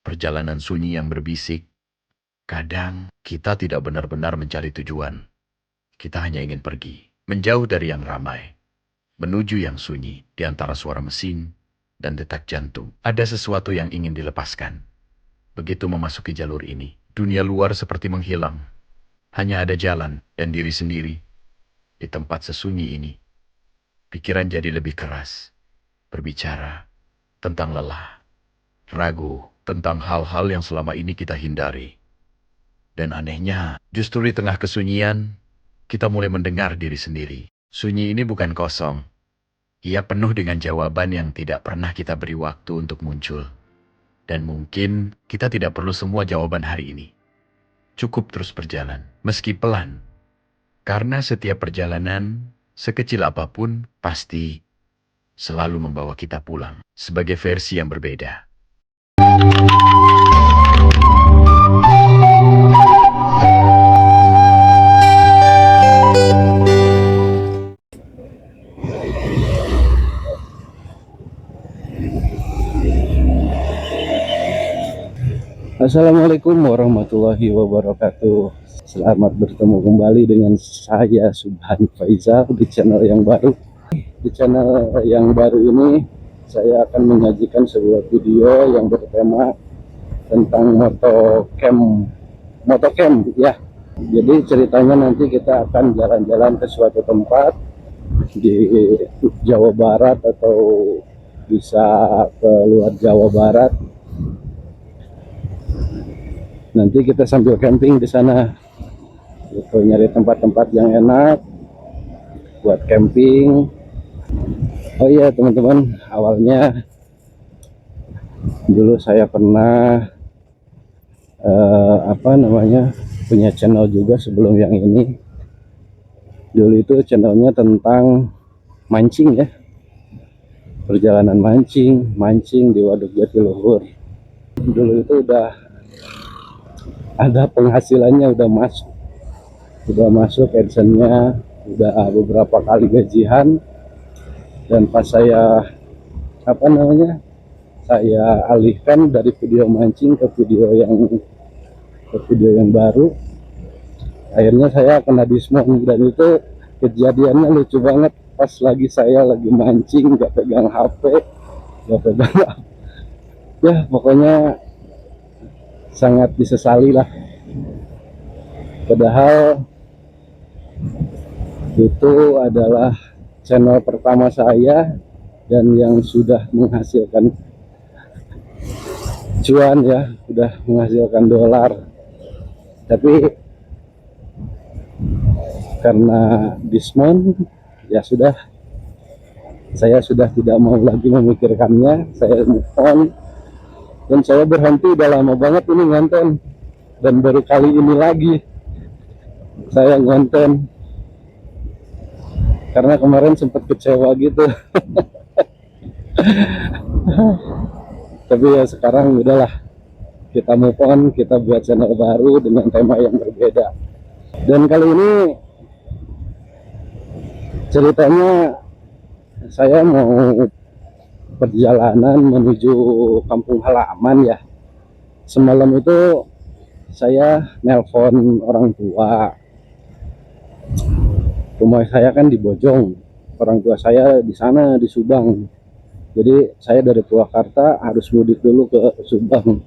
perjalanan sunyi yang berbisik. Kadang kita tidak benar-benar mencari tujuan. Kita hanya ingin pergi, menjauh dari yang ramai, menuju yang sunyi di antara suara mesin dan detak jantung. Ada sesuatu yang ingin dilepaskan. Begitu memasuki jalur ini, dunia luar seperti menghilang. Hanya ada jalan dan diri sendiri. Di tempat sesunyi ini, pikiran jadi lebih keras, berbicara tentang lelah, ragu tentang hal-hal yang selama ini kita hindari. Dan anehnya, justru di tengah kesunyian, kita mulai mendengar diri sendiri. Sunyi ini bukan kosong. Ia penuh dengan jawaban yang tidak pernah kita beri waktu untuk muncul. Dan mungkin kita tidak perlu semua jawaban hari ini. Cukup terus berjalan, meski pelan. Karena setiap perjalanan, sekecil apapun, pasti selalu membawa kita pulang sebagai versi yang berbeda. Assalamualaikum warahmatullahi wabarakatuh. Selamat bertemu kembali dengan saya Subhan Faizal di channel yang baru. Di channel yang baru ini saya akan menyajikan sebuah video yang bertema tentang motocamp ya. Jadi ceritanya nanti kita akan jalan-jalan ke suatu tempat di Jawa Barat atau bisa ke luar Jawa Barat. Nanti kita sambil camping di sana, gitu, nyari tempat-tempat yang enak buat camping. Oh iya teman-teman, awalnya dulu saya pernah punya channel juga sebelum yang ini. Dulu itu channelnya tentang mancing ya, perjalanan mancing di Waduk Jatiluhur. Dulu itu udah ada penghasilannya, udah masuk AdSense-nya, udah beberapa kali gajian. Dan pas saya saya alihkan dari video mancing ke video yang baru, akhirnya saya kena dismount. Dan itu kejadiannya lucu banget. Pas saya lagi mancing, nggak pegang HP, nggak pegang ya pokoknya sangat disesali lah. Padahal itu adalah channel pertama saya dan yang sudah menghasilkan cuan ya, sudah menghasilkan dolar. Tapi karena dismount ya sudah, saya sudah tidak mau lagi memikirkannya. Saya move on. Dan saya berhenti udah lama banget ini ngonten. Dan baru kali ini lagi saya ngonten. Karena kemarin sempat kecewa gitu. Tapi ya sekarang udahlah. Kita move on, kita buat channel baru dengan tema yang berbeda. Dan kali ini ceritanya saya mau perjalanan menuju kampung halaman ya. Semalam itu saya nelpon orang tua. Rumah saya kan di Bojong, orang tua saya di sana di Subang. Jadi saya dari Purwakarta harus mudik dulu ke Subang.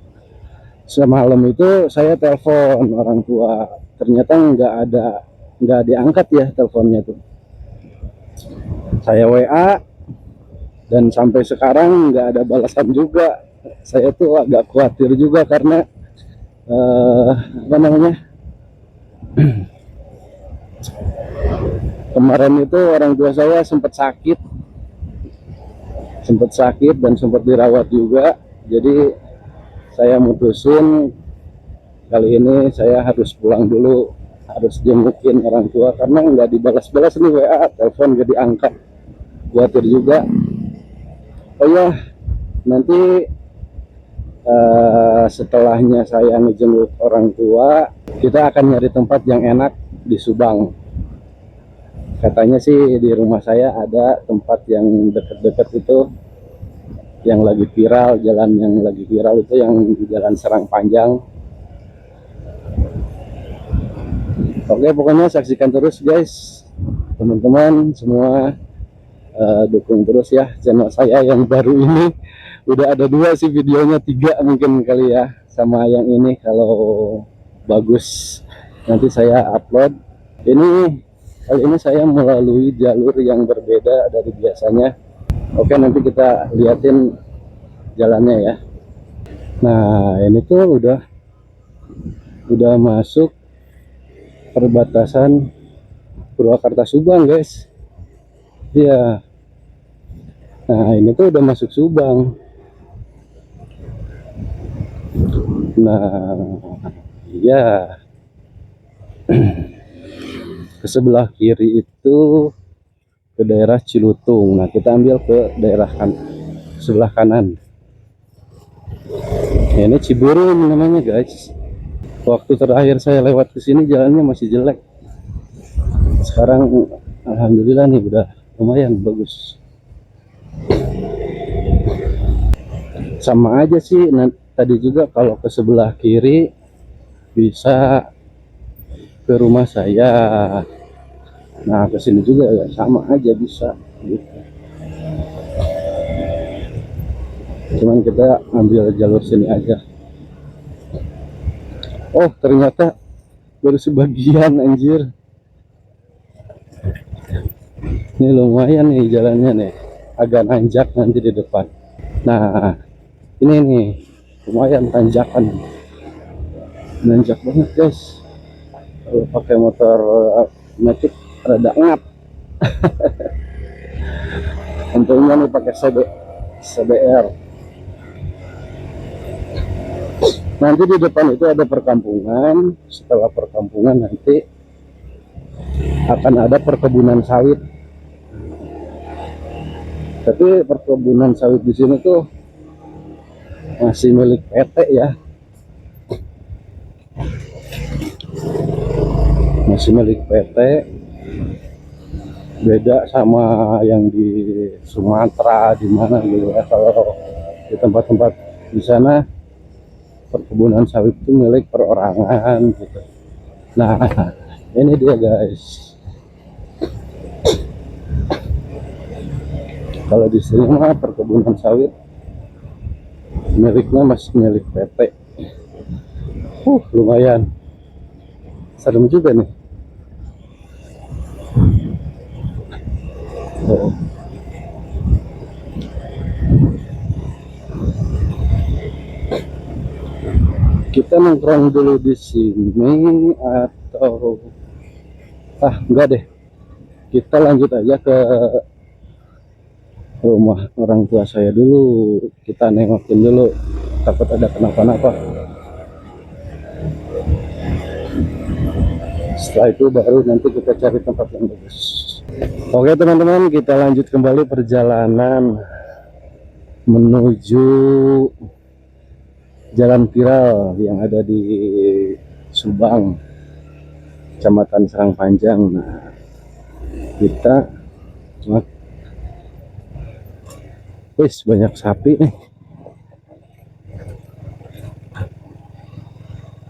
Semalam itu saya telepon orang tua, ternyata nggak diangkat ya teleponnya tuh. Saya WA dan sampai sekarang nggak ada balasan juga. Saya tuh agak khawatir juga karena kemarin itu orang tua saya sempat sakit dan sempat dirawat juga. Jadi saya mutusin kali ini saya harus pulang dulu, harus jengukin orang tua karena nggak dibalas-balas nih WA, telepon nggak diangkat. Khawatir juga. Oh ya, nanti setelahnya saya ngejenguk orang tua, kita akan nyari tempat yang enak di Subang. Katanya sih di rumah saya ada tempat yang deket-deket itu yang lagi viral, jalan yang lagi viral itu yang Jalan Serang Panjang. Oke, pokoknya saksikan terus guys, teman-teman semua. Dukung terus ya channel saya yang baru ini. Udah ada 2 sih videonya, 3 mungkin kali ya, sama yang ini. Kalau bagus nanti saya upload. Ini kali ini saya melalui jalur yang berbeda dari biasanya. Oke, nanti kita liatin jalannya ya. Nah, ini tuh udah masuk perbatasan Purwakarta Subang guys. Iya. Nah, ini tuh udah masuk Subang. Nah, iya. Ke sebelah kiri itu ke daerah Cilutung. Nah, kita ambil ke daerah sebelah kanan. Nah, ini Ciburum namanya guys. Waktu terakhir saya lewat ke sini jalannya masih jelek. Sekarang alhamdulillah nih udah lumayan bagus. Sama aja sih. Nah, tadi juga kalau ke sebelah kiri bisa ke rumah saya. Nah, ke sini juga ya sama aja bisa gitu. Cuman kita ambil jalur sini aja. Oh, ternyata baru sebagian anjir. Ini lumayan nih jalannya nih. Agak nanjak nanti di depan. Nah, ini nih lumayan tanjakan. Nanjak banget guys. Kalau pakai motor metik rada ngap. Untungnya nih pakai CBR. Nanti di depan itu ada perkampungan. Setelah perkampungan nanti akan ada perkebunan sawit. Tapi perkebunan sawit di sini tuh masih milik PT ya. Masih milik PT. Beda sama yang di Sumatera di mana gitu ya. Kalau di tempat-tempat di sana perkebunan sawit itu milik perorangan gitu. Nah, ini dia guys. Kalau di sini mah perkebunan sawit miliknya masih milik PT. Lumayan serem juga nih. Kita nongkrong dulu di sini atau enggak deh, kita lanjut aja ke rumah orang tua saya dulu. Kita nengokin dulu, takut ada kenapa-napa. Setelah itu baru nanti kita cari tempat yang bagus. Oke teman-teman, kita lanjut kembali perjalanan menuju jalan viral yang ada di Subang, Kecamatan Serang Panjang. Nah, kita banyak sapi nih.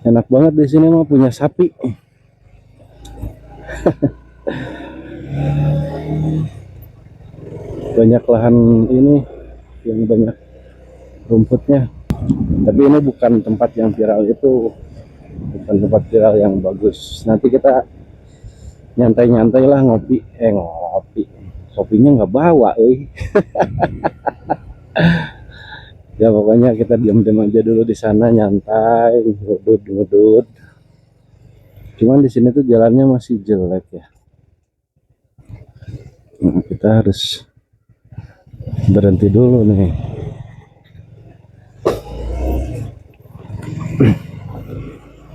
Enak banget di sini mah punya sapi. Banyak lahan ini yang banyak rumputnya. Tapi ini bukan tempat yang viral itu, bukan tempat viral yang bagus. Nanti kita nyantai-nyantai lah, ngopi. Kopinya nggak bawa, Ya pokoknya kita diam-diam aja dulu di sana, nyantai, ngudut. Cuman di sini tuh jalannya masih jelek ya. Nah, kita harus berhenti dulu nih.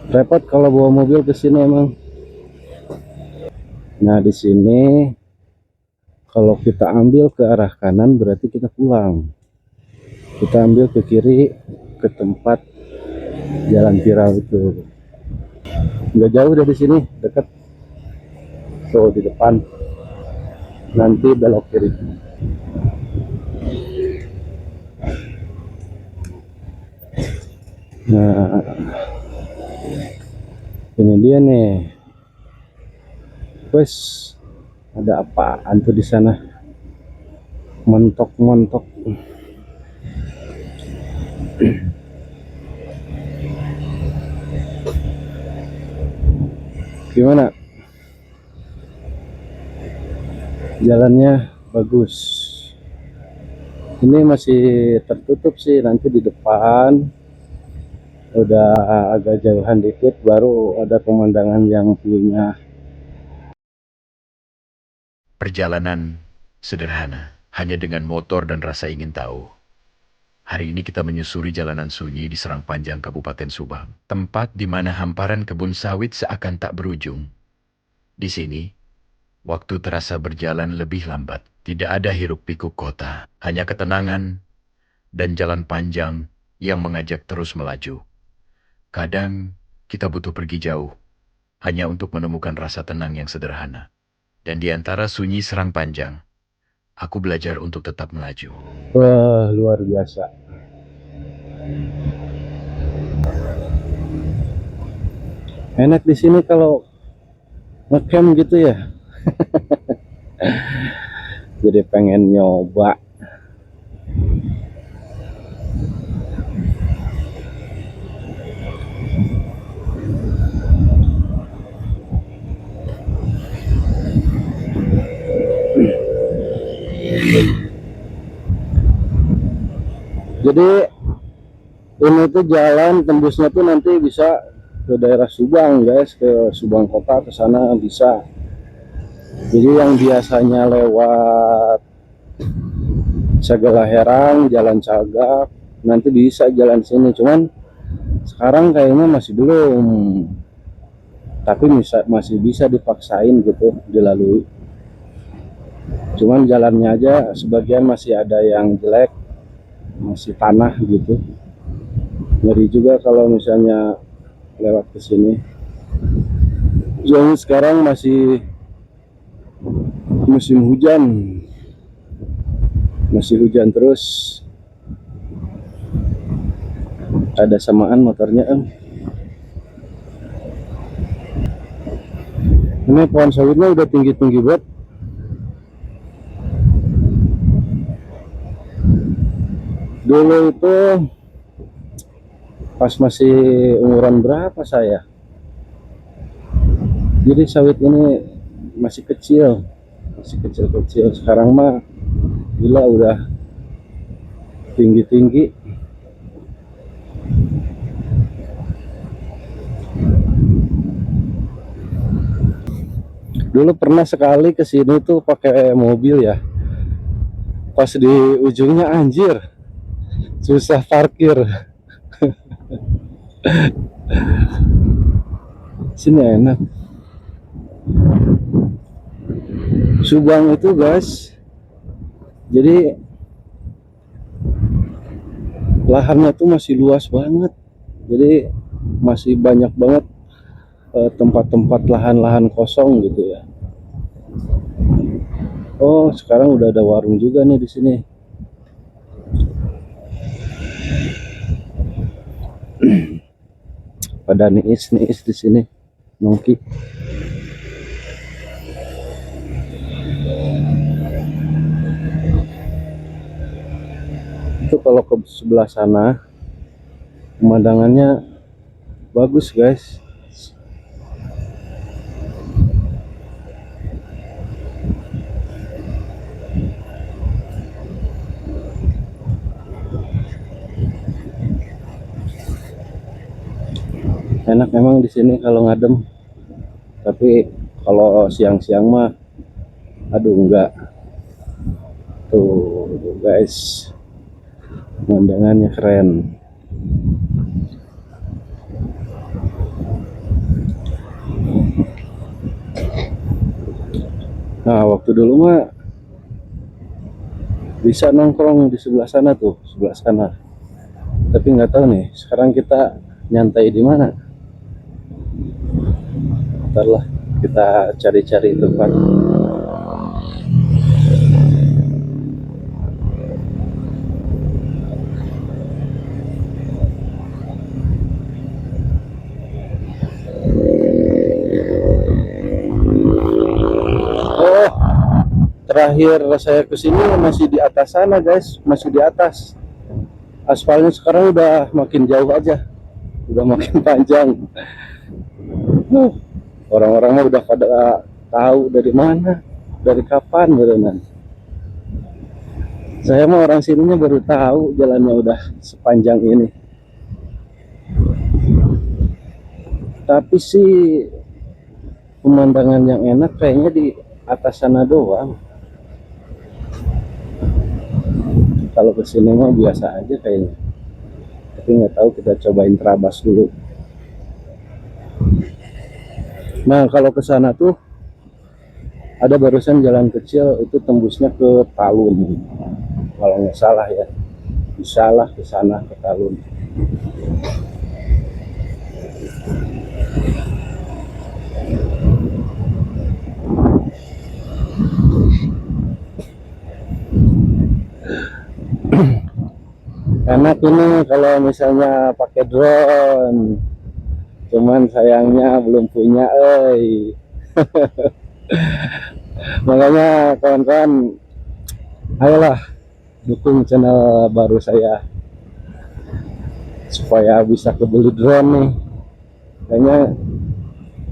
Repot kalau bawa mobil ke sini emang. Nah, di sini kalau kita ambil ke arah kanan berarti kita pulang. Kita ambil ke kiri ke tempat jalan viral itu. Nggak jauh dari sini, dekat. Tuh di depan. Nanti belok kiri. Nah, ini dia nih. Wes, ada apaan tuh di sana? Montok-montok. Gimana? Jalannya bagus. Ini masih tertutup sih, nanti di depan udah agak jauhan dikit baru ada pemandangan yang view-nya. Perjalanan sederhana, hanya dengan motor dan rasa ingin tahu. Hari ini kita menyusuri jalanan sunyi di Serang Panjang, Kabupaten Subang. Tempat di mana hamparan kebun sawit seakan tak berujung. Di sini, waktu terasa berjalan lebih lambat. Tidak ada hiruk-pikuk kota, hanya ketenangan dan jalan panjang yang mengajak terus melaju. Kadang, kita butuh pergi jauh, hanya untuk menemukan rasa tenang yang sederhana. Dan di antara sunyi Serang Panjang, aku belajar untuk tetap melaju. Wah, luar biasa. Enak di sini kalau ngecamp gitu ya. Jadi pengen nyoba. Jadi ini tuh jalan tembusnya tuh nanti bisa ke daerah Subang guys, ke Subang kota, ke sana bisa. Jadi yang biasanya lewat Sagala Herang, Jalan Cagak, nanti bisa jalan sini. Cuman sekarang kayaknya masih belum. Tapi masih bisa dipaksain gitu dilalui. Cuman jalannya aja sebagian masih ada yang jelek, masih tanah gitu. Ngeri juga kalau misalnya lewat ke sini. Soalnya sekarang masih musim hujan, masih hujan terus. Ada samaan motornya Ini pohon sawitnya udah tinggi-tinggi banget. Dulu itu pas masih umuran berapa saya, jadi sawit ini masih kecil, sekarang mah gila udah tinggi-tinggi. Dulu pernah sekali ke sini tuh pakai mobil ya, pas di ujungnya anjir susah parkir. Sini enak. Subang itu guys, jadi lahannya tuh masih luas banget, jadi masih banyak banget tempat-tempat lahan-lahan kosong gitu ya. Oh, sekarang udah ada warung juga nih di sini. Pada niis di sini, nongki. Itu kalau ke sebelah sana pemandangannya bagus guys. Enak memang di sini kalau ngadem, tapi kalau siang-siang mah aduh enggak. Tuh guys, pemandangannya keren. Nah, waktu dulu mah bisa nongkrong di sebelah sana tuh, sebelah sana. Tapi nggak tahu nih, sekarang kita nyantai di mana. Ntar lah, kita cari-cari tempat. terakhir saya kesini masih di atas sana guys, masih di atas. Aspalnya sekarang udah makin jauh aja, udah makin panjang. Orang-orang mah udah pada tahu dari mana, dari kapan berenang. Saya mah orang sininya baru tahu jalannya udah sepanjang ini. Tapi sih pemandangan yang enak kayaknya di atas sana doang. Kalau kesini mah biasa aja kayaknya. Tapi nggak tahu, kita cobain terabas dulu. Nah kalau ke sana tuh ada barusan jalan kecil itu tembusnya ke Talun. Kalau nggak salah ya, bisa lah ke sana ke Talun. Enak ini kalau misalnya pakai drone, cuman sayangnya belum punya, makanya kawan-kawan, ayolah dukung channel baru saya supaya bisa kebeli drone nih. Kayaknya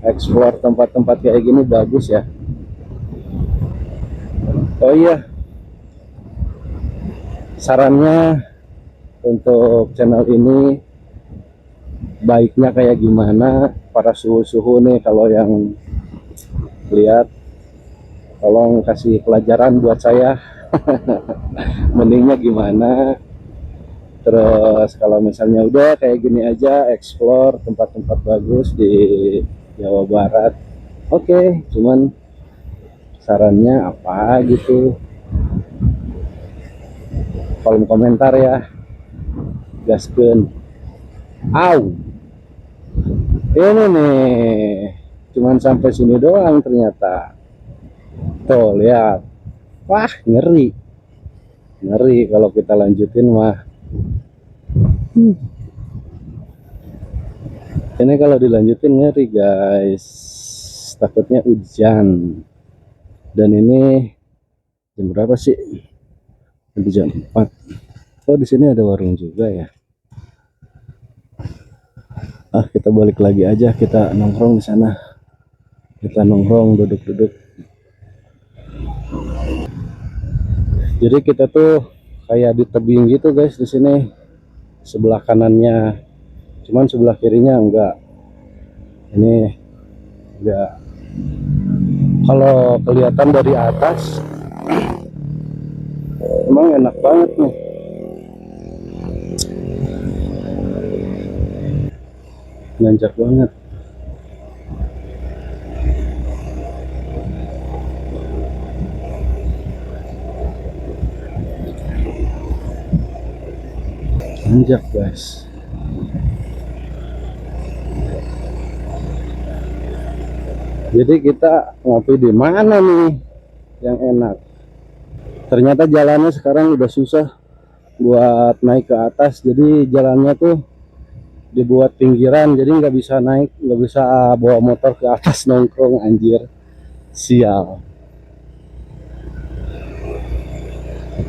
explore tempat-tempat kayak gini bagus ya. Oh iya, sarannya untuk channel ini baiknya kayak gimana, para suhu-suhu nih kalau yang lihat, tolong kasih pelajaran buat saya. Mendingnya gimana. Terus kalau misalnya udah kayak gini aja, explore tempat-tempat bagus di Jawa Barat, oke. Cuman sarannya apa gitu, kolom komentar ya. Gaskeun. Au, ini nih cuman sampai sini doang ternyata. Tuh lihat, wah ngeri, ngeri kalau kita lanjutin mah. Ini kalau dilanjutin ngeri guys, takutnya hujan. Dan ini jam berapa sih? Di jam 4. Oh di sini ada warung juga ya. Kita balik lagi aja, kita nongkrong di sana. Kita nongkrong, duduk-duduk. Jadi kita tuh kayak di tebing gitu guys di sini. Sebelah kanannya, cuman sebelah kirinya enggak. Ini enggak. Kalau kelihatan dari atas, emang enak banget nih. Nanjak banget. Nanjak guys. Jadi kita ngopi di mana nih yang enak? Ternyata jalannya sekarang udah susah buat naik ke atas. Jadi jalannya tuh dibuat pinggiran, jadi nggak bisa naik, nggak bisa bawa motor ke atas nongkrong, anjir, sial.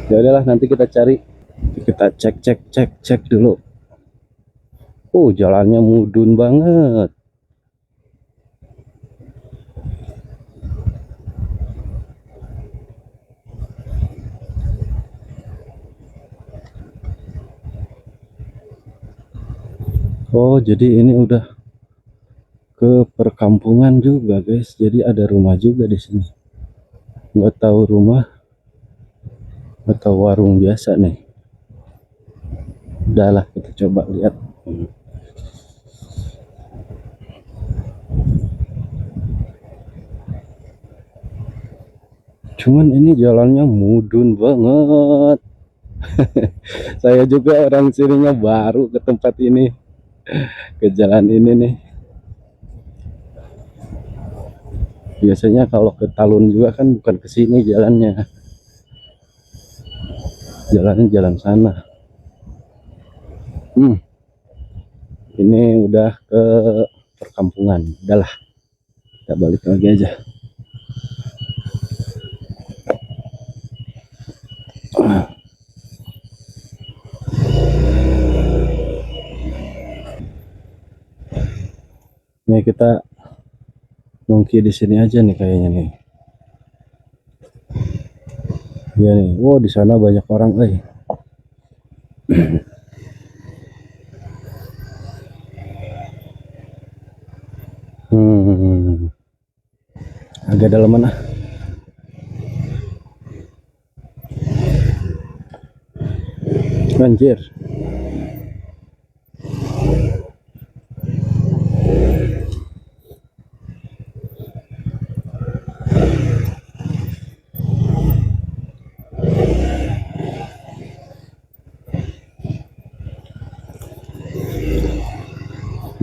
Ya udahlah, nanti kita cari, kita cek dulu. Jalannya mudun banget. Jadi ini udah ke perkampungan juga guys. Jadi ada rumah juga di sini. Nggak tahu rumah atau warung biasa nih. Udahlah, kita coba lihat. Cuman ini jalannya mudun banget. Saya juga orang sininya baru ke tempat ini, ke jalan ini nih. Biasanya kalau ke Talun juga kan bukan ke sini jalannya. Jalannya jalan sana. Ini udah ke perkampungan. Udahlah, kita balik lagi aja. Ini kita nongki di sini aja nih kayaknya nih. Iya nih. Wow, di sana banyak orang, Hmm, agak dalam mana? Anjir.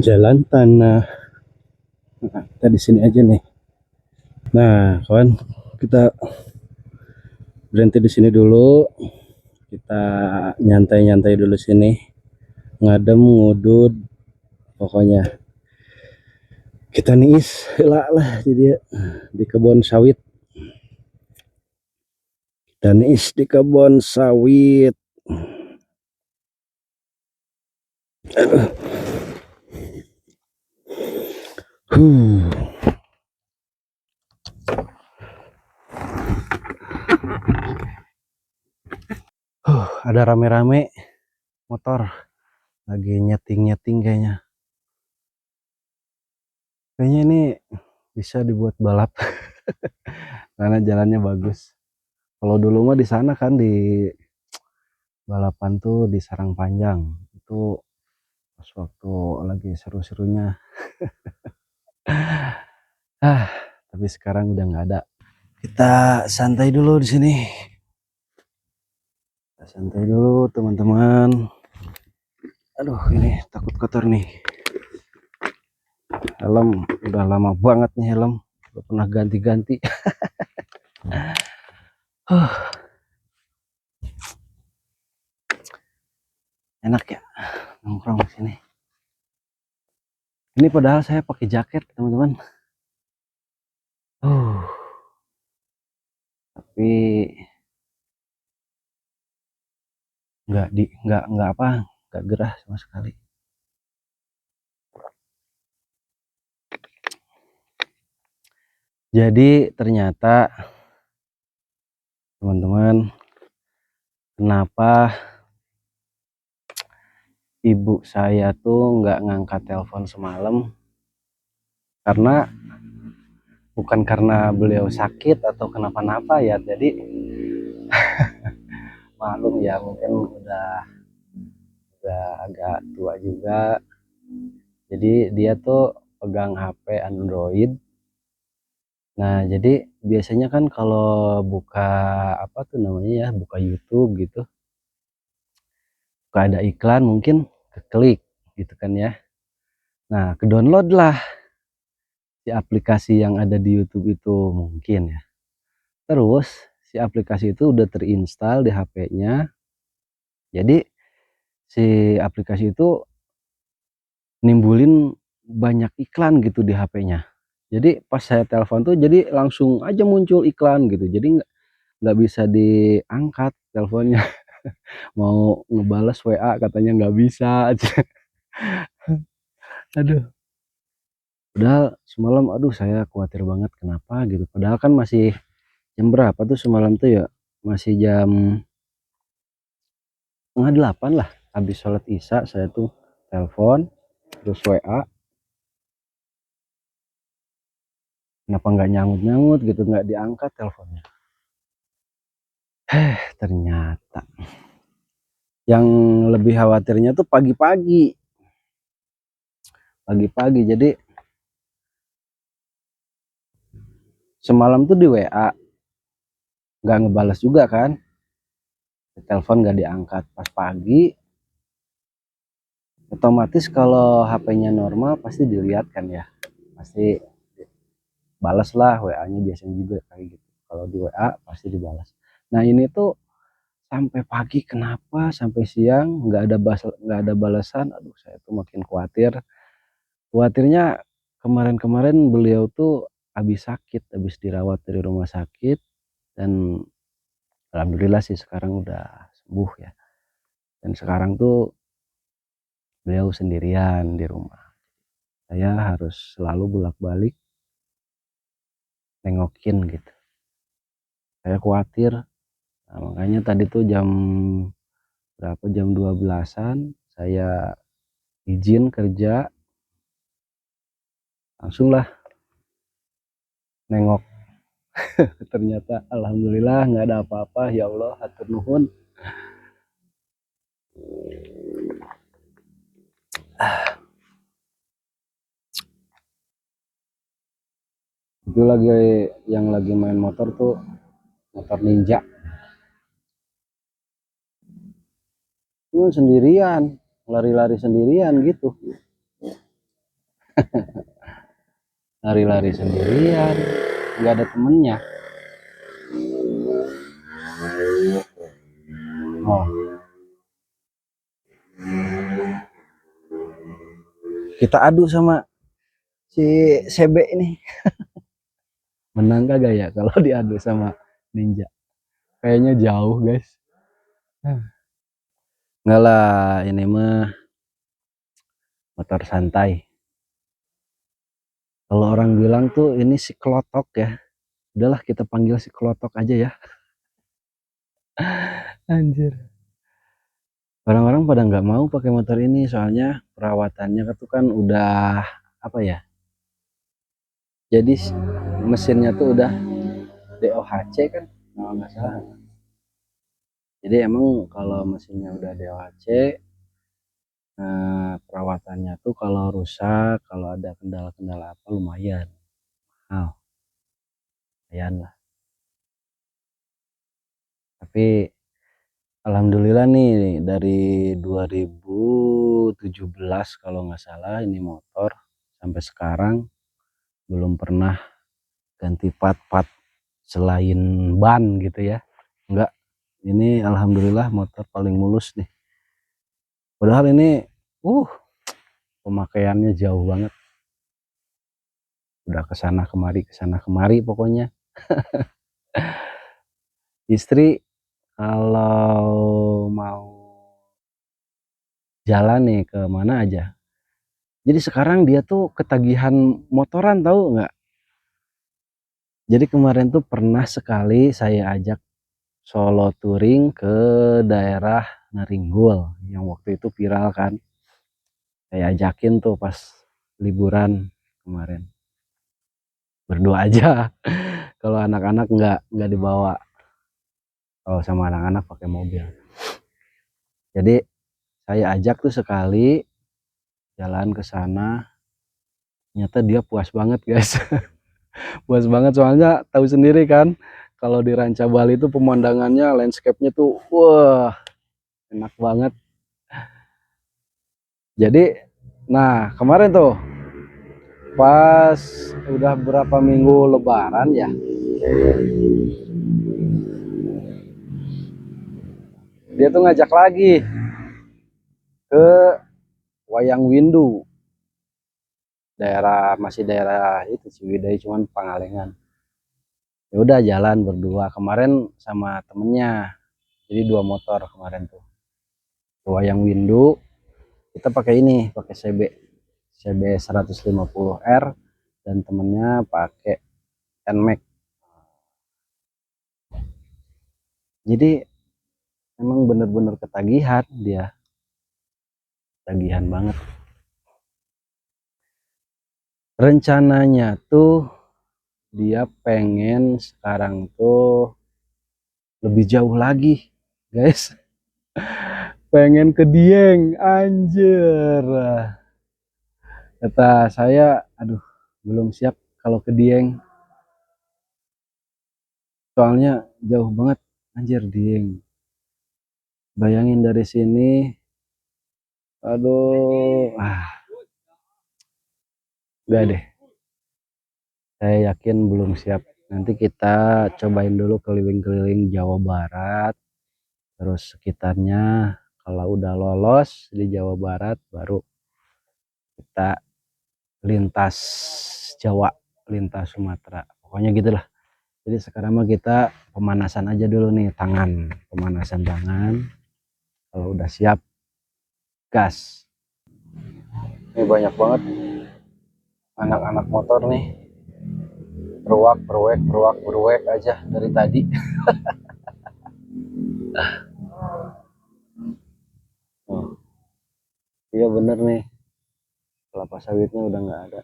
Jalan tanah. Nah, kita di sini aja nih. Nah, kawan, kita berhenti di sini dulu. Kita nyantai-nyantai dulu sini. Ngadem, ngudud, pokoknya kita niis lah jadi di kebun sawit. Dan niis di kebun sawit. Huh. Ada rame-rame motor lagi nyeting-nyeting kayaknya. Kayaknya ini bisa dibuat balap karena jalannya bagus. Kalau dulu mah di sana kan di balapan tuh di Sarang Panjang. Itu pas waktu lagi seru-serunya. Tapi sekarang udah nggak ada. Kita santai dulu di sini. Kita santai dulu teman-teman. Aduh, ini takut kotor nih. Helm udah lama banget nih helm. Udah pernah ganti-ganti. Enak ya nongkrong di sini. Ini padahal saya pakai jaket, teman-teman. Tapi nggak gerah sama sekali. Jadi ternyata teman-teman, kenapa ibu saya tuh nggak ngangkat telepon semalam? Karena bukan karena beliau sakit atau kenapa-napa ya. Jadi maklum ya, mungkin udah agak tua juga. Jadi dia tuh pegang HP Android. Nah, jadi biasanya kan kalau buka apa tuh namanya ya, buka YouTube gitu, suka ada iklan mungkin keklik gitu kan ya. Nah, kedownload lah si aplikasi yang ada di YouTube itu mungkin ya. Terus si aplikasi itu udah terinstall di HP-nya. Jadi si aplikasi itu nimbulin banyak iklan gitu di HP-nya. Jadi pas saya telepon tuh jadi langsung aja muncul iklan gitu. Jadi nggak bisa diangkat teleponnya. Mau ngebales WA katanya nggak bisa. Aduh. Padahal semalam aduh saya khawatir banget kenapa gitu. Padahal kan masih jam berapa tuh semalam tuh ya? Masih jam setengah 8 lah. Habis sholat isya saya tuh telepon terus WA. Kenapa nggak nyangut-nyangut gitu, nggak diangkat teleponnya. Ternyata yang lebih khawatirnya tuh pagi-pagi. Pagi-pagi jadi semalam tuh di WA nggak ngebales juga kan, telepon nggak diangkat. Pas pagi otomatis kalau HP-nya normal pasti dilihat kan ya, pasti balas lah WA-nya biasanya juga kayak gitu. Kalau di WA pasti dibalas. Nah ini tuh sampai pagi kenapa sampai siang nggak ada balasan. Aduh saya tuh makin khawatirnya kemarin-kemarin beliau tuh habis sakit, habis dirawat dari rumah sakit, dan alhamdulillah sih sekarang udah sembuh ya. Dan sekarang tuh beliau sendirian di rumah. saya harus selalu bolak-balik nengokin gitu. Saya khawatir. Nah, makanya tadi tuh jam berapa, jam 12-an saya izin kerja, langsung lah nengok. Ternyata alhamdulillah nggak ada apa-apa, ya Allah hatur nuhun. Itu lagi yang lagi main motor tuh motor Ninja, cuma sendirian, lari-lari sendirian gitu, lari-lari sendirian, nggak ada temennya. Oh, kita adu sama si Sebe ini, menang kagak ya kalau diadu sama Ninja? Kayaknya jauh guys. Enggak lah, ini mah motor santai. Kalau orang bilang tuh ini si Klotok ya, udahlah kita panggil si Klotok aja ya. Anjir, orang-orang pada nggak mau pakai motor ini soalnya perawatannya tuh kan udah apa ya, jadi mesinnya tuh udah DOHC kan kalau nggak salah. Jadi emang kalau mesinnya udah DOHC, perawatannya tuh kalau rusak, kalau ada kendala-kendala apa lumayan mahal, lumayan lah. Tapi alhamdulillah nih dari 2017 kalau nggak salah ini motor sampai sekarang belum pernah ganti part-part selain ban gitu ya. Enggak, ini alhamdulillah motor paling mulus nih. Padahal ini uh pemakaiannya jauh banget. Udah kesana kemari pokoknya. Istri kalau mau jalan nih ke mana aja. Jadi sekarang dia tuh ketagihan motoran, tahu nggak? Jadi kemarin tuh pernah sekali saya ajak solo touring ke daerah Naringgul yang waktu itu viral kan. Saya ajakin tuh pas liburan kemarin. Berdua aja. Kalau anak-anak nggak dibawa. Kalau sama anak-anak pakai mobil. Jadi saya ajak tuh sekali jalan ke sana. Ternyata dia puas banget guys. Puas banget soalnya tahu sendiri kan. Kalau di Ranca Bali itu pemandangannya, landscape-nya tuh wah enak banget. Jadi nah kemarin tuh pas udah berapa minggu lebaran ya, dia tuh ngajak lagi ke Wayang Windu, daerah masih daerah itu Ciwidey cuman Pangalengan. Ya udah jalan berdua kemarin sama temennya, jadi 2 motor kemarin tuh ke Wayang Windu. Kita pakai ini, pakai CB 150R dan temennya pakai NMAX. Jadi emang bener-bener ketagihan dia, tagihan banget. Rencananya tuh dia pengen sekarang tuh lebih jauh lagi guys, pengen ke Dieng. Anjir, kata saya aduh belum siap kalau ke Dieng, soalnya jauh banget. Anjir, Dieng, bayangin dari sini, aduh enggak deh, saya yakin belum siap. Nanti kita cobain dulu keliling-keliling Jawa Barat terus sekitarnya. Kalau udah lolos di Jawa Barat baru kita lintas Jawa, lintas Sumatera, pokoknya gitulah. Jadi sekarang mah kita pemanasan aja dulu nih, pemanasan tangan. Kalau udah siap gas. Ini banyak banget anak-anak motor nih beruak aja dari tadi. Oh, iya bener nih, kelapa sawitnya udah nggak ada,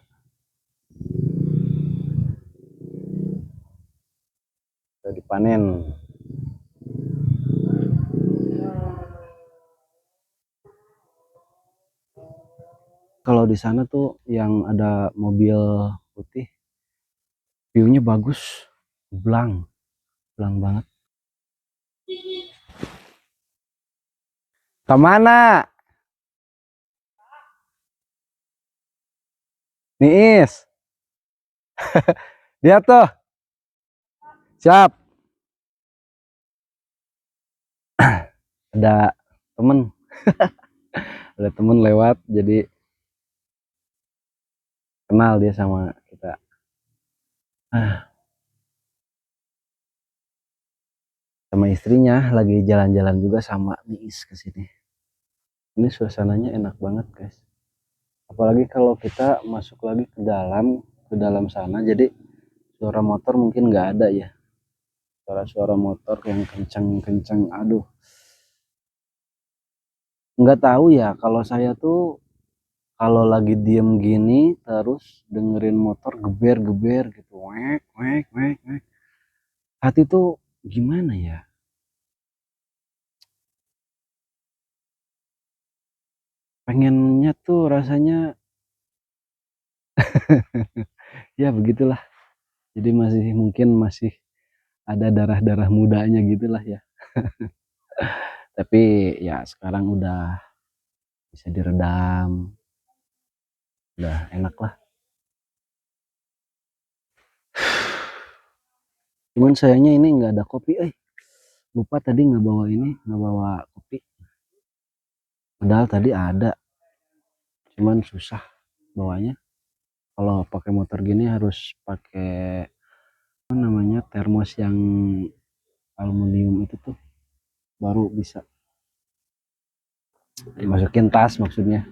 udah dipanen. Kalau di sana tuh yang ada mobil putih, view-nya bagus, blang banget. Kemana? Niis, lihat tuh, siap. Ada temen, ada temen lewat, jadi kenal dia sama kita. Sama istrinya lagi jalan-jalan juga sama Niis ke sini. Ini suasananya enak banget, guys. Apalagi kalau kita masuk lagi ke dalam sana, jadi suara motor mungkin nggak ada ya. Suara-suara motor yang kenceng-kenceng, aduh. Nggak tahu ya, kalau saya tuh kalau lagi diem gini terus dengerin motor geber-geber gitu, wek wek wek wek, hati tuh gimana ya, pengennya tuh rasanya ya begitulah. Jadi mungkin masih ada darah-darah mudanya gitulah ya. Tapi ya sekarang udah bisa diredam, udah enak lah. Cuman sayangnya ini nggak ada kopi, lupa tadi nggak bawa kopi. Padahal tadi ada, cuman susah bawanya. Kalau pakai motor gini harus pakai apa namanya, termos yang aluminium itu tuh, baru bisa dimasukin tas maksudnya,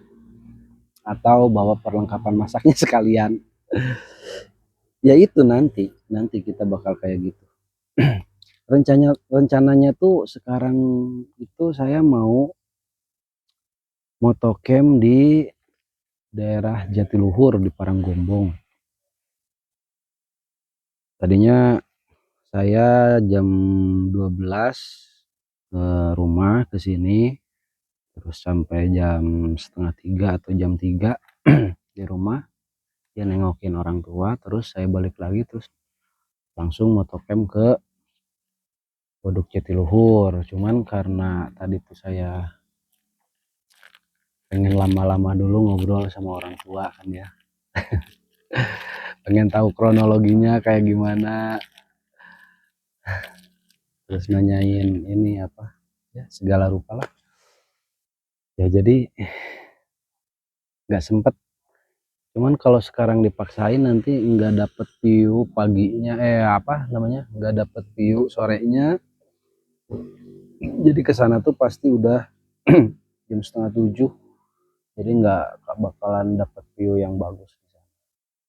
atau bawa perlengkapan masaknya sekalian. Ya itu nanti nanti kita bakal kayak gitu. Rencananya tuh sekarang itu saya mau motocamp di daerah Jatiluhur di Paranggombong. Tadinya saya jam 12 ke rumah ke sini, terus sampai jam setengah 3 atau jam 3 di rumah, ya nengokin orang tua, terus saya balik lagi, terus langsung motocamp ke Waduk Jatiluhur. Cuman karena tadi tuh saya pengen lama-lama dulu ngobrol sama orang tua kan ya, pengen tahu kronologinya kayak gimana, terus nanyain ini apa ya, segala rupa lah ya, jadi nggak sempet. Cuman kalau sekarang dipaksain nanti nggak dapet view paginya, apa namanya, nggak dapet view sorenya. Jadi kesana tuh pasti udah jam setengah 7, jadi nggak bakalan dapet view yang bagus.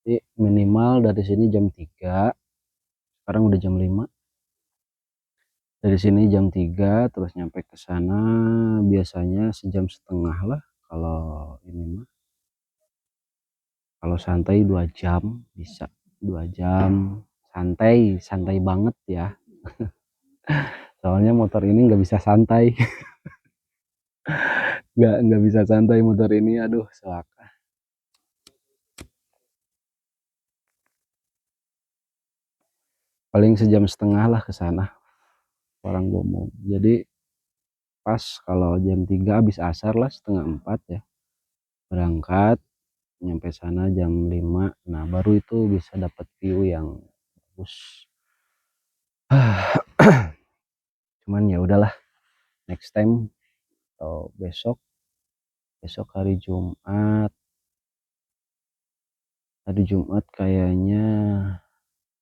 Jadi minimal dari sini jam 3, sekarang udah jam 5. Dari sini jam 3 terus nyampe ke sana biasanya sejam setengah lah, kalau ini mah. Kalau santai 2 jam bisa, 2 jam santai, santai banget ya. Soalnya motor ini nggak bisa santai. Nggak bisa santai motor ini, aduh selaka. Paling sejam setengah lah ke sana, Paranggombong. Jadi pas kalau jam 3 habis asar lah, setengah 4 ya, berangkat, nyampe sana jam 5. Nah baru itu bisa dapat view yang bagus. Cuman ya udahlah, next time atau besok, hari Jumat. Hari Jumat kayaknya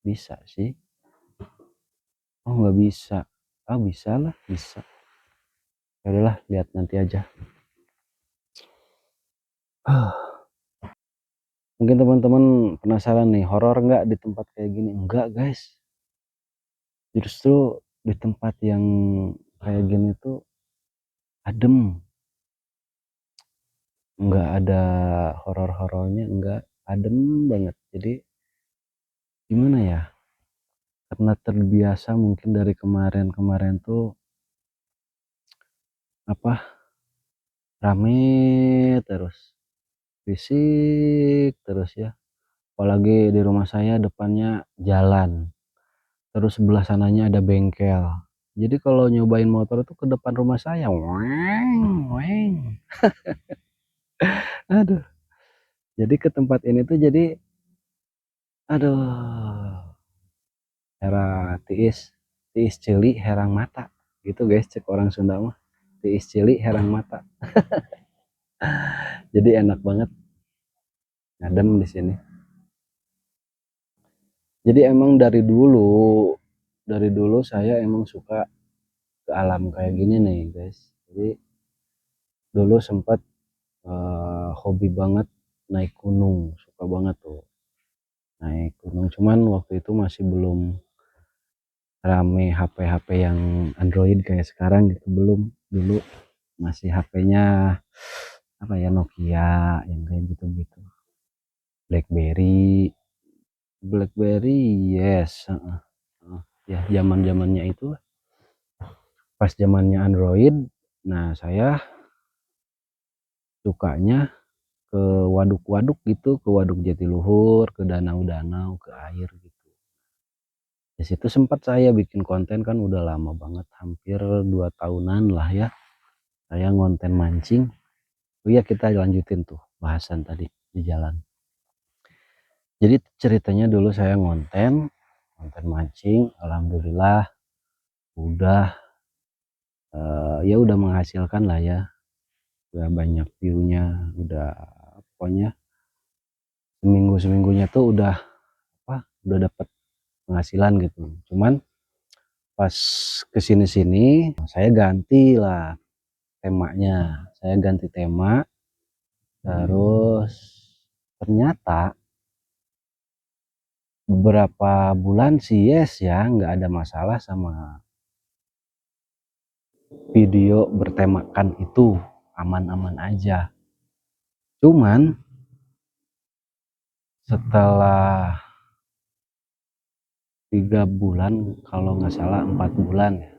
bisa sih. Oh nggak bisa. Ah bisa lah, bisa. Ya udahlah, lihat nanti aja. Mungkin teman-teman penasaran nih, horor nggak di tempat kayak gini? Enggak guys, justru di tempat yang kayak gini tuh adem, nggak ada horor-horornya, nggak, adem banget. Jadi gimana ya, karena terbiasa mungkin dari kemarin-kemarin tuh apa, rame terus, fisik terus ya. Apalagi di rumah saya depannya jalan, terus sebelah sananya ada bengkel. Jadi kalau nyobain motor itu ke depan rumah saya, weng, weng. Aduh, jadi ke tempat ini tuh jadi, aduh, hera tiis, tiis cili herang mata. Gitu guys, cek orang Sunda mah. Tiis cili herang mata. Jadi enak banget ngadem di sini. Jadi emang dari dulu saya emang suka ke alam kayak gini nih guys. Jadi dulu sempat hobi banget naik gunung, suka banget tuh naik gunung. Cuman waktu itu masih belum rame HP-HP yang Android kayak sekarang gitu, belum. Dulu masih HP-nya apa ya, Nokia yang kayak gitu-gitu. BlackBerry, BlackBerry, yes, ya zaman-zamannya itu pas zamannya Android. Nah, saya sukanya ke waduk-waduk gitu, ke waduk Jatiluhur, ke danau-danau, ke air gitu. Di situ sempat saya bikin konten, kan udah lama banget, hampir 2 tahunan lah ya. Saya ngonten mancing. Oh iya, kita lanjutin tuh bahasan tadi di jalan. Jadi ceritanya dulu saya konten mancing, alhamdulillah udah ya udah menghasilkan lah ya. Udah banyak view-nya, udah pokoknya seminggu-seminggunya tuh udah dapat penghasilan gitu. Cuman pas kesini-sini saya ganti lah temanya, saya ganti tema. Terus ternyata beberapa bulan sih yes ya, nggak ada masalah sama video bertemakan itu, aman-aman aja. Cuman setelah 3 bulan, kalau nggak salah 4 bulan ya,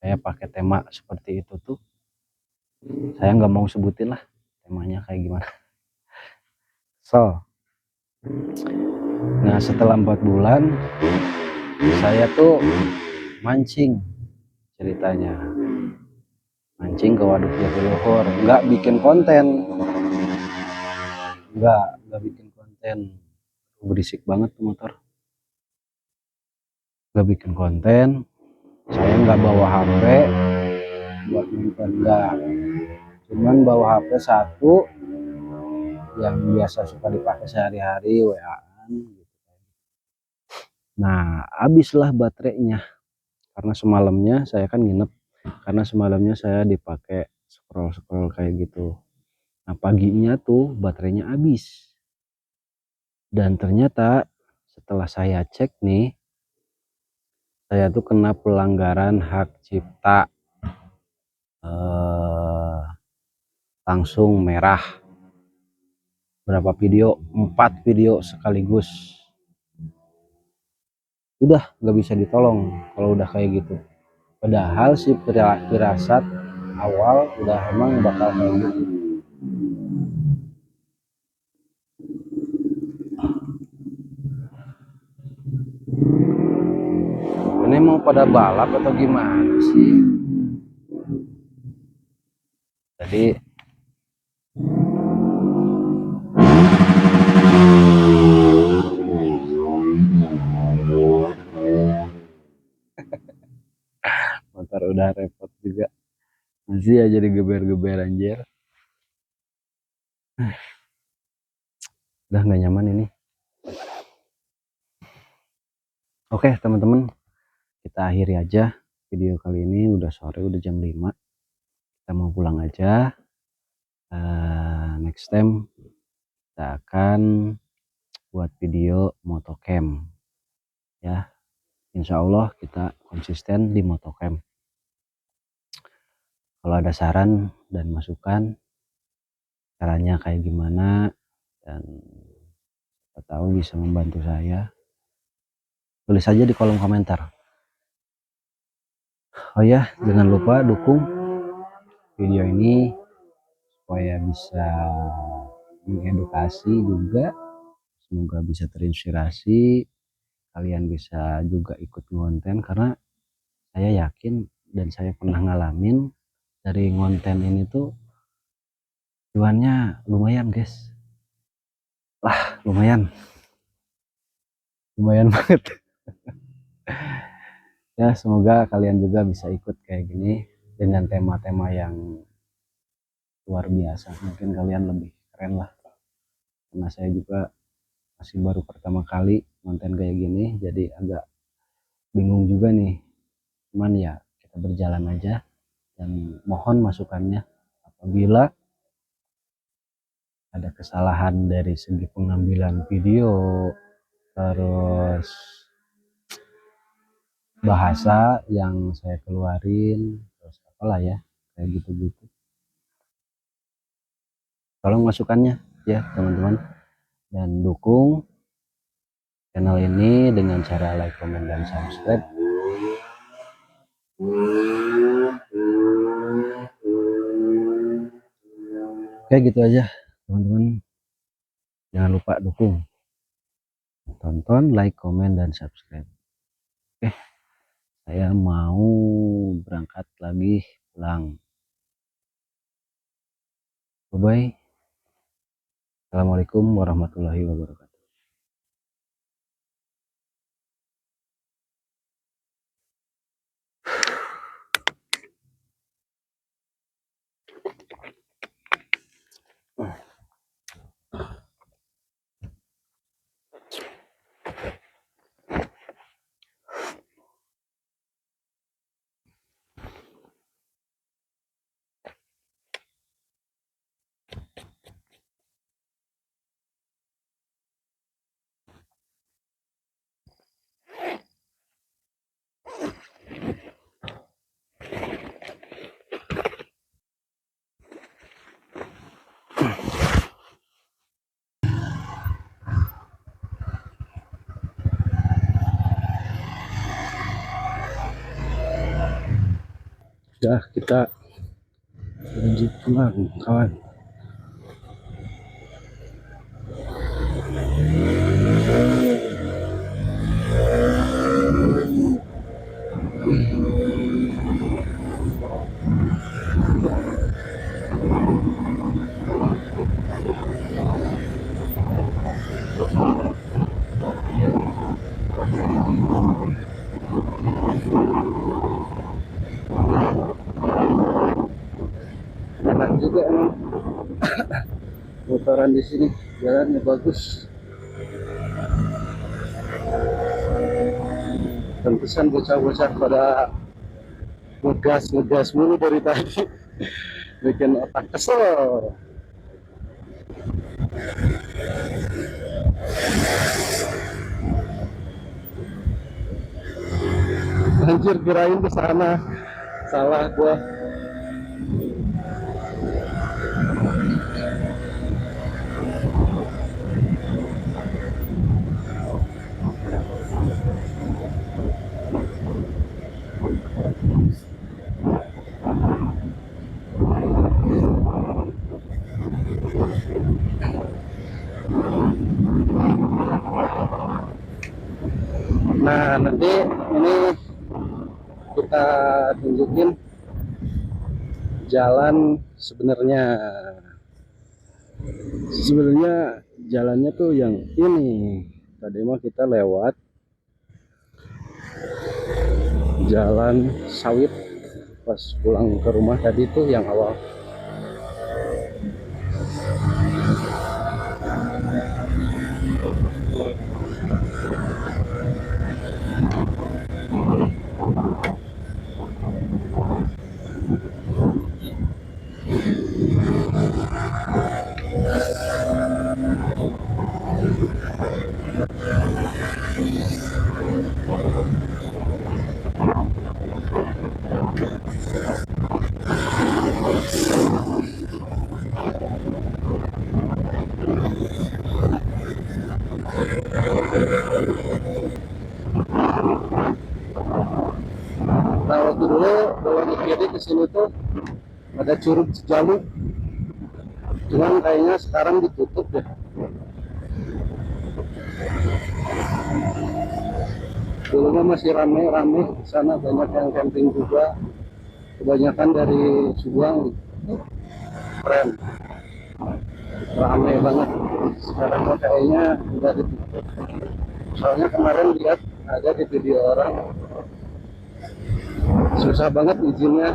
saya pakai tema seperti itu tuh, saya nggak mau sebutin lah temanya kayak gimana. So, nah setelah 4 bulan saya tuh mancing, ceritanya mancing ke waduk Jatiluhur, nggak bikin konten, nggak bikin konten. Berisik banget tuh motor. Nggak bikin konten, saya nggak bawa HP buat nonton, nggak. Cuman bawa HP satu yang biasa suka dipakai sehari-hari, WA-an gitu. Nah, habislah baterainya karena semalamnya saya kan nginep, karena semalamnya saya dipakai scroll kayak gitu. Nah, paginya tuh baterainya habis. Dan ternyata setelah saya cek nih, saya tuh kena pelanggaran hak cipta, langsung merah. Berapa video? 4 video sekaligus. Udah nggak bisa ditolong kalau udah kayak gitu. Padahal si firasat awal udah emang bakal kayak gitu. Ini mau pada balap atau gimana sih? Jadi motor udah repot juga, masih aja digeber-geber anjir. Udah nggak nyaman ini. Oke teman-teman, kita akhiri aja video kali ini. Udah sore, udah jam 5, kita mau pulang aja. Next time kita akan buat video motocamp ya. Insya Allah kita konsisten di motocamp. Kalau ada saran dan masukan caranya kayak gimana dan siapa tahu bisa membantu saya, tulis aja di kolom komentar. Oh ya, jangan lupa dukung video ini supaya bisa mengedukasi juga, semoga bisa terinspirasi, kalian bisa juga ikut ngonten, karena saya yakin dan saya pernah ngalamin dari ngonten ini tuh cuannya lumayan guys, lumayan banget. Ya semoga kalian juga bisa ikut kayak gini dengan tema-tema yang luar biasa, mungkin kalian lebih keren lah, karena saya juga masih baru pertama kali konten kayak gini, jadi agak bingung juga nih. Cuman ya kita berjalan aja dan mohon masukannya apabila ada kesalahan dari segi pengambilan video, terus bahasa yang saya keluarin, terus apalah ya kayak gitu-gitu, tolong masukannya ya teman-teman, dan dukung channel ini dengan cara like, comment, dan subscribe. Oke gitu aja teman-teman, jangan lupa dukung, tonton, like, comment, dan subscribe. Oke, saya mau berangkat lagi pulang. Bye bye. Assalamualaikum warahmatullahi wabarakatuh. Ya kita lanjut pulang kawan. Enak juga emang motoran di sini, jalannya bagus. Pantesan bocah-bocah pada ngegas mulu dari tadi, bikin otak kesel. Anjir, kirain ke sana, salah gua. Nah nanti ini kita tunjukin jalan sebenarnya jalannya tuh yang ini. Tadi mah kita lewat jalan sawit pas pulang ke rumah tadi tuh yang awal. Nah waktu dulu belum ke kiri ke sini tuh ada Curug Cijaluk, cuman kayaknya sekarang ditutup deh. Dulu mah masih rame-rame, di sana banyak yang camping juga, kebanyakan dari Subang, keren, rame banget. Sekarang mah kayaknya udah ditutup. Soalnya kemarin lihat ada di video orang, susah banget izinnya.